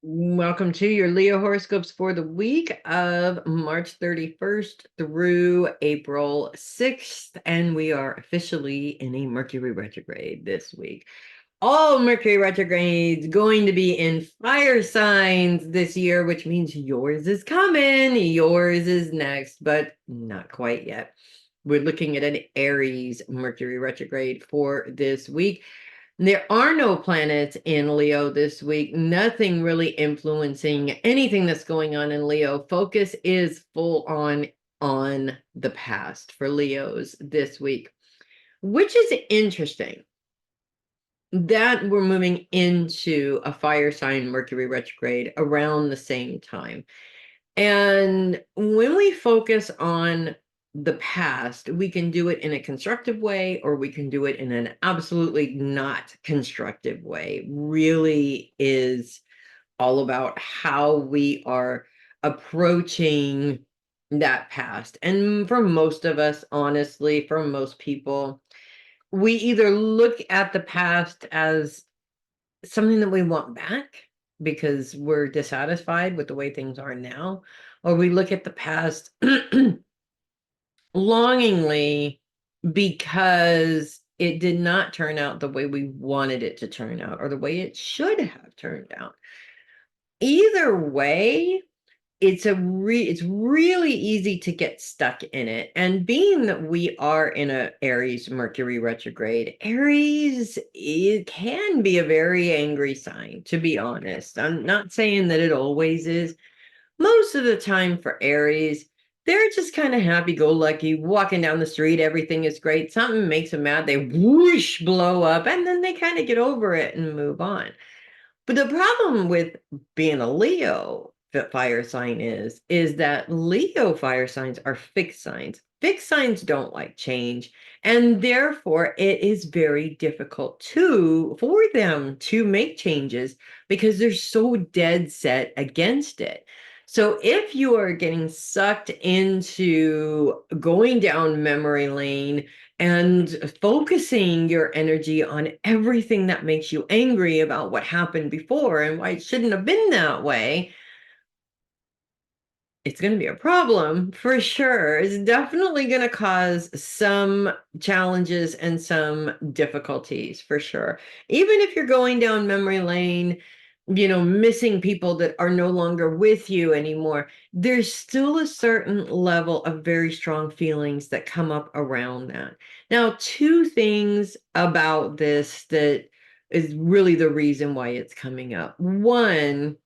Welcome to your Leo horoscopes for the week of March 31st through April 6th. And we are officially in a Mercury retrograde this week. All Mercury retrogrades going to be in fire signs this year, which means yours is coming. Yours is next, but not quite yet. We're looking at an Aries Mercury retrograde for this week. There are no planets in Leo this week, nothing really influencing anything that's going on in Leo. Focus is full on the past for Leos this week, which is interesting that we're moving into a fire sign Mercury retrograde around the same time. And when we focus on the past, we can do it in a constructive way, or we can do it in an absolutely not constructive way. Really is all about how we are approaching that past. And for most of us, honestly, for most people, we either look at the past as something that we want back because we're dissatisfied with the way things are now, or we look at the past longingly because it did not turn out the way we wanted it to turn out or the way it should have turned out. Either way, it's really easy to get stuck in it. And being that we are in a Aries Mercury retrograde, Aries, it can be a very angry sign, to be honest. I'm not saying that it always is. Most of the time for Aries, they're just kind of happy-go-lucky, walking down the street, everything is great. Something makes them mad, they whoosh blow up, and then they kind of get over it and move on. But the problem with being a Leo fire sign is that Leo fire signs are fixed signs. Fixed signs don't like change, and therefore it is very difficult for them to make changes because they're so dead set against it. So if you are getting sucked into going down memory lane and focusing your energy on everything that makes you angry about what happened before and why it shouldn't have been that way, it's going to be a problem for sure. It's definitely going to cause some challenges and some difficulties for sure. Even if you're going down memory lane, missing people that are no longer with you anymore, there's still a certain level of very strong feelings that come up around that. Now, two things about this that is really the reason why it's coming up. One,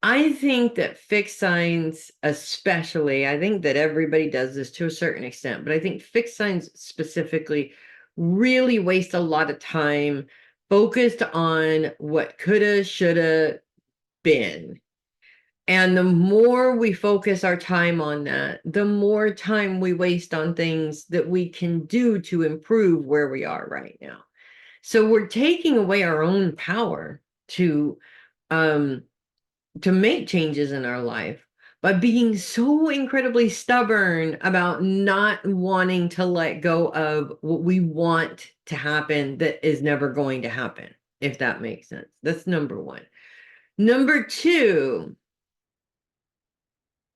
I think that fixed signs, especially, I think that everybody does this to a certain extent, but I think fixed signs specifically really waste a lot of time focused on what coulda, shoulda been. And the more we focus our time on that, the more time we waste on things that we can do to improve where we are right now. So we're taking away our own power um, to make changes in our life by being so incredibly stubborn about not wanting to let go of what we want to happen that is never going to happen, if that makes sense. That's number one. Number two,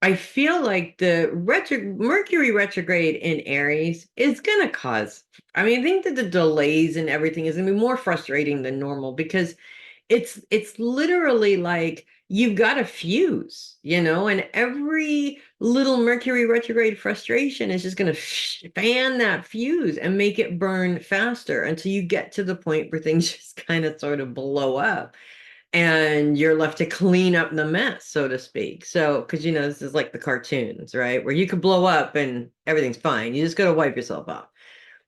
I feel like the Mercury retrograde in Aries is going to cause, I think that the delays and everything is going to be more frustrating than normal because it's literally like you've got a fuse, and every little Mercury retrograde frustration is just going to fan that fuse and make it burn faster until you get to the point where things just kind of sort of blow up and you're left to clean up the mess, so to speak. So, because this is like the cartoons, right? Where you could blow up and everything's fine. You just got to wipe yourself off.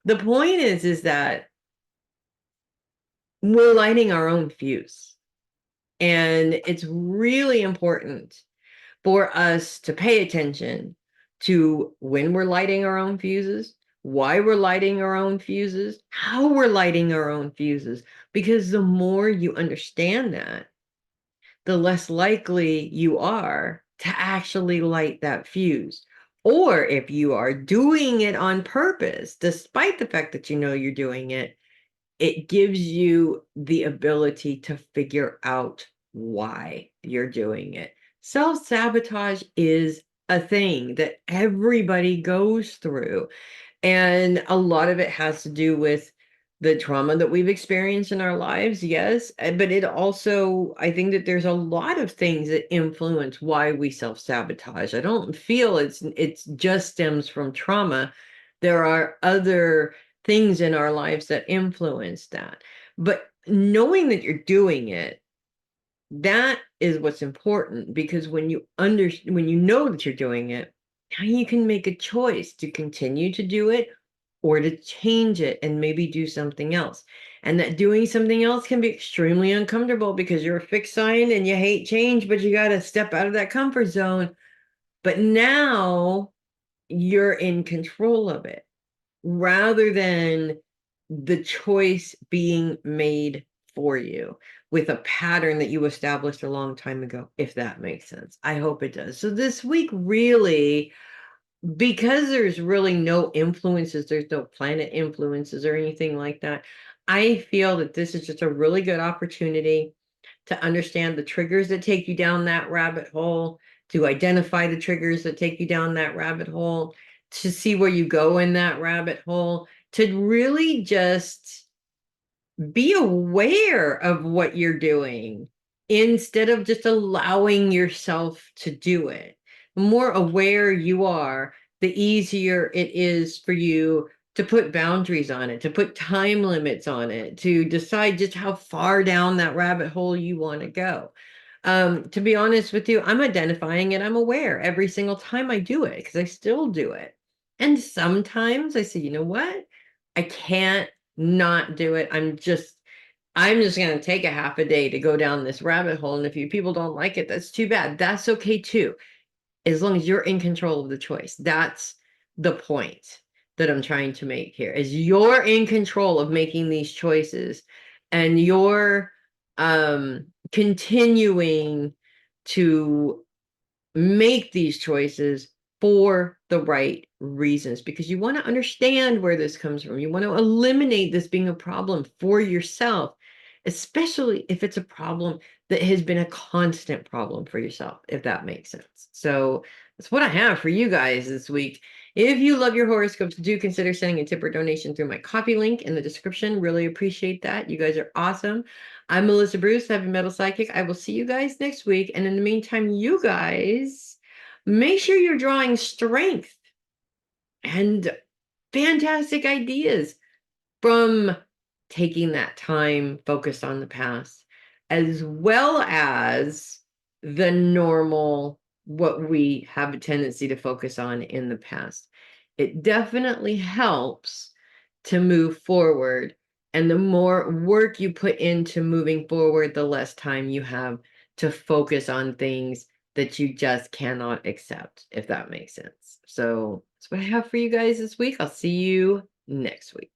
The point is that we're lighting our own fuse. And it's really important for us to pay attention to when we're lighting our own fuses, why we're lighting our own fuses, how we're lighting our own fuses. Because the more you understand that, the less likely you are to actually light that fuse. Or if you are doing it on purpose, despite the fact that you're doing it, it gives you the ability to figure out why you're doing it. Self-sabotage is a thing that everybody goes through. And a lot of it has to do with the trauma that we've experienced in our lives, yes. But it also, I think that there's a lot of things that influence why we self-sabotage. I don't feel it's just stems from trauma. There are other things in our lives that influence that. But knowing that you're doing it, that is what's important, because when you know that you're doing it, now you can make a choice to continue to do it or to change it and maybe do something else. And that doing something else can be extremely uncomfortable because you're a fixed sign and you hate change, but you got to step out of that comfort zone. But now you're in control of it rather than the choice being made for you with a pattern that you established a long time ago, if that makes sense. I hope it does. So this week, really, because there's really no influences, there's no planet influences or anything like that, I feel that this is just a really good opportunity to understand the triggers that take you down that rabbit hole, to identify the triggers that take you down that rabbit hole, to see where you go in that rabbit hole, to really just be aware of what you're doing instead of just allowing yourself to do it. The more aware you are, the easier it is for you to put boundaries on it, to put time limits on it, to decide just how far down that rabbit hole you want to go. To be honest with you, I'm identifying it. I'm aware every single time I do it because I still do it. And sometimes I say, you know what? I can't not do it. I'm just going to take a half a day to go down this rabbit hole. And if you people don't like it, that's too bad. That's okay too, as long as you're in control of the choice. That's the point that I'm trying to make here, is you're in control of making these choices, and you're continuing to make these choices for the right reasons, because you want to understand where this comes from. You want to eliminate this being a problem for yourself, especially if it's a problem that has been a constant problem for yourself, if that makes sense. So that's what I have for you guys this week. If you love your horoscopes, do consider sending a tip or donation through my coffee link in the description. Really appreciate that. You guys are awesome. I'm Melissa Bruce, Heavy Metal Psychic. I will see you guys next week. And in the meantime, you guys, make sure you're drawing strength and fantastic ideas from taking that time focused on the past, as well as the normal, what we have a tendency to focus on in the past. It definitely helps to move forward. And the more work you put into moving forward, the less time you have to focus on things that you just cannot accept, if that makes sense. So that's what I have for you guys this week. I'll see you next week.